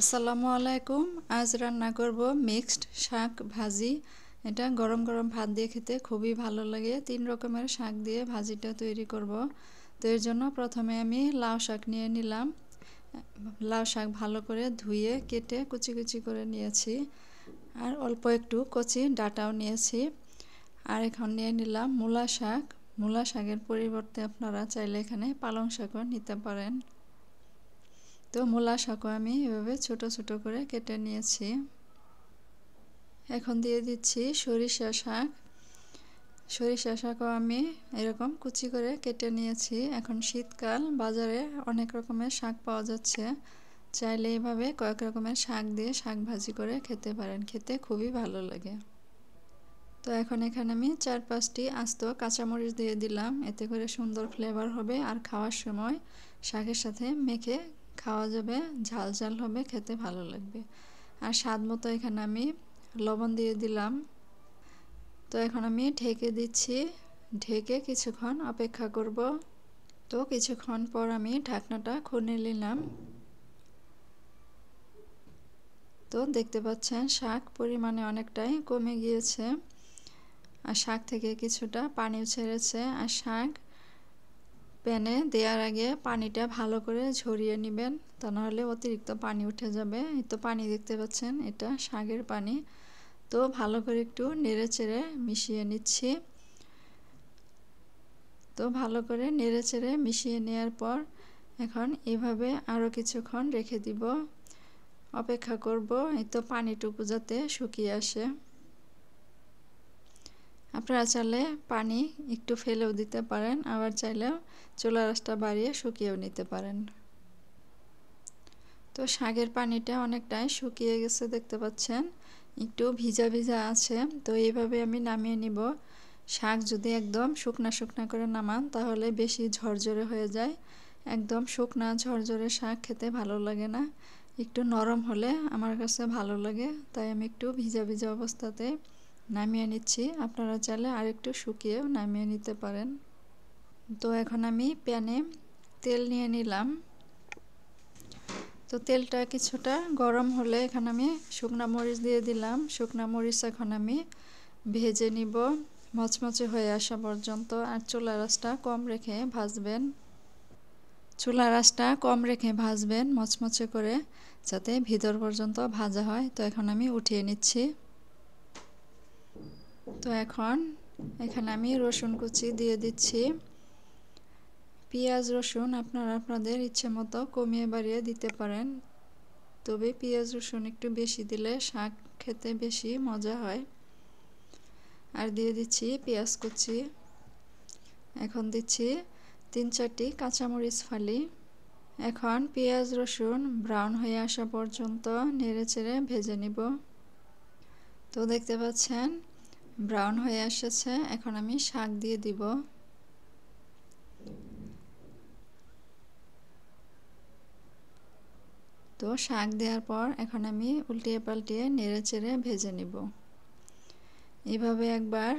আসসালামু আলাইকুম। আজ রান্না করব মিক্সড শাক ভাজি। এটা গরম গরম ভাত দিয়ে খেতে খুবই ভালো লাগে। 3 রকমের শাক দিয়ে ভাজিটা তৈরি করব। তো এর জন্য প্রথমে আমি লাউ শাক নিয়ে নিলাম। লাউ শাক ভালো করে ধুয়ে কেটে কুচি কুচি করে নিয়েছি। আর অল্প একটু কচি ডাঁটাও নিয়েছি। আর এখন নিয়ে নিলাম মূলা শাক। মূলা শাকের পরিবর্তে আপনারা চাইলে এখানে পালং শাকও নিতে পারেন। তো মূলা শাকও আমি এভাবে ছোট ছোট করে কেটে নিয়েছি। এখন দিয়ে দিচ্ছি সরিষা শাক। সরিষা শাকও আমি এরকম কুচি করে কেটে নিয়েছি। এখন শীতকাল, বাজারে অনেক রকমের শাক পাওয়া যাচ্ছে। চাইলে এভাবে কয়েক রকমের শাক দিয়ে শাক ভাজি করে খেতে পারেন, খেতে খুবই ভালো লাগে। তো এখন এখানে আমি 4-5টি আস্ত কাঁচামরিচ দিয়ে দিলাম। এতে করে সুন্দর ফ্লেভার হবে আর খাওয়ার সময় শাকের সাথে মেখে খাওয়া যাবে, ঝাল ঝাল হবে, খেতে ভালো লাগবে। আর স্বাদ মতো এখানে আমি লবণ দিয়ে দিলাম। তো এখন আমি ঢেকে দিচ্ছি। ঢেকে কিছুক্ষণ অপেক্ষা করব। তো কিছুক্ষণ পর আমি ঢাকনাটা খুলে নিলাম। তো দেখতে পাচ্ছেন শাক পরিমাণে অনেকটাই কমে গিয়েছে। আর শাক থেকে কিছুটা পানিও ছেড়েছে। আর শাক প্যানে দেওয়ার আগে পানিটা ভালো করে ঝরিয়ে নেবেন, তা নাহলে অতিরিক্ত পানি উঠে যাবে। এই তো পানি দেখতে পাচ্ছেন, এটা শাকের পানি। তো ভালো করে একটু নেড়ে চেড়ে মিশিয়ে নিচ্ছি। তো ভালো করে নেড়ে চেড়ে মিশিয়ে নেওয়ার পর এখন এভাবে আরও কিছুক্ষণ রেখে দিব, অপেক্ষা করব। এই তো পানিটুকু যাতে শুকিয়ে আসে। আপনারা চাইলে পানি একটু ফেলেও দিতে পারেন, আবার চাইলেও চুলার আঁচটা বাড়িয়ে শুকিয়েও নিতে পারেন। তো শাকের পানিটা অনেকটাই শুকিয়ে গেছে দেখতে পাচ্ছেন, একটু ভিজা ভিজা আছে। তো এইভাবে আমি নামিয়ে নিব। শাক যদি একদম শুকনা শুকনা করে নামান তাহলে বেশি ঝরঝরে হয়ে যায়। একদম শুকনা ঝরঝরে শাক খেতে ভালো লাগে না, একটু নরম হলে আমার কাছে ভালো লাগে। তাই আমি একটু ভিজা ভিজা অবস্থাতে নামিয়ে নিচ্ছি। আপনারা চাইলে আরেকটু শুকিয়েও নামিয়ে নিতে পারেন। তো এখন আমি প্যানে তেল নিয়ে নিলাম। তো তেলটা কিছুটা গরম হলে এখানে আমি শুকনা মরিচ দিয়ে দিলাম। শুকনা মরিচ এখন আমি ভেজে নিব মচমচে হয়ে আসা পর্যন্ত। আর চুলার আঁচটা কম রেখে ভাজবেন। চুলার আঁচটা কম রেখে ভাজবেন মচমচে করে, যাতে ভিতর পর্যন্ত ভাজা হয়। তো এখন আমি উঠিয়ে নিচ্ছি। তো এখন এখানে আমি রসুন কুচি দিয়ে দিচ্ছি। পেঁয়াজ রসুন আপনারা আপনাদের ইচ্ছে মতো কমিয়ে বাড়িয়ে দিতে পারেন, তবে পেঁয়াজ রসুন একটু বেশি দিলে শাক খেতে বেশি মজা হয়। আর দিয়ে দিচ্ছি পেঁয়াজ কুচি। এখন দিচ্ছি 3-4টি কাঁচামরিচ ফালি। এখন পেঁয়াজ রসুন ব্রাউন হয়ে আসা পর্যন্ত নেড়ে চেড়ে ভেজে নিব। তো দেখতে পাচ্ছেন ব্রাউন হয়ে এসেছে। এখন আমি শাক দিয়ে দিব। তো শাক দেওয়ার পর এখন আমি উল্টিয়ে পাল্টিয়ে নেড়ে চেড়ে ভেজে নিব। এভাবে একবার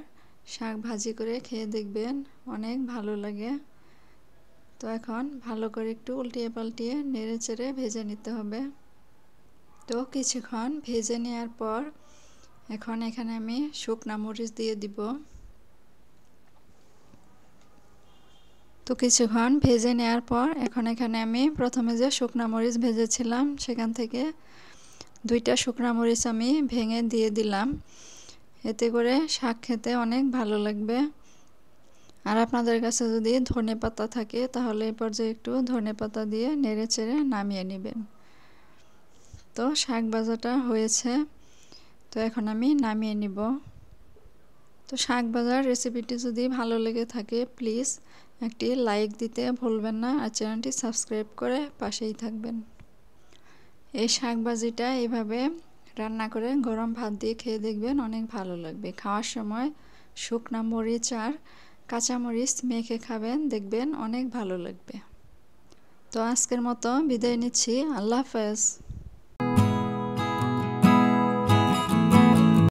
শাক ভাজি করে খেয়ে দেখবেন, অনেক ভালো লাগে। তো এখন ভালো করে একটু উল্টিয়ে পাল্টিয়ে নেড়ে চেড়ে ভেজে নিতে হবে। তো কিছুক্ষণ ভেজে নেওয়ার পর এখন এখানে আমি শুকনা মরিচ দিয়ে দিব। তো কিছুক্ষণ ভেজে নেওয়ার পর এখন এখানে আমি প্রথমে যে শুকনা মরিচ ভেজেছিলাম সেখান থেকে 2টা শুকনা মরিচ আমি ভেঙে দিয়ে দিলাম। এতে করে শাক খেতে অনেক ভালো লাগবে। আর আপনাদের কাছে যদি ধনেপাতা থাকে তাহলে এই পর্যায়ে একটু ধনেপাতা দিয়ে নেড়ে চেড়ে নামিয়ে নেবেন। তো শাক ভাজাটা হয়েছে। তো এখন আমি নামিয়ে নিব। তো শাক ভাজার রেসিপিটি যদি ভালো লেগে থাকে প্লিজ একটি লাইক দিতে ভুলবেন না। আর চ্যানেলটি সাবস্ক্রাইব করে পাশেই থাকবেন। এই শাক ভাজিটা এইভাবে রান্না করে গরম ভাত দিয়ে খেয়ে দেখবেন, অনেক ভালো লাগবে। খাওয়ার সময় শুকনা মরিচ আর কাঁচামরিচ মেখে খাবেন, দেখবেন অনেক ভালো লাগবে। তো আজকের মতো বিদায় নিচ্ছি। আল্লাহ হাফেজ।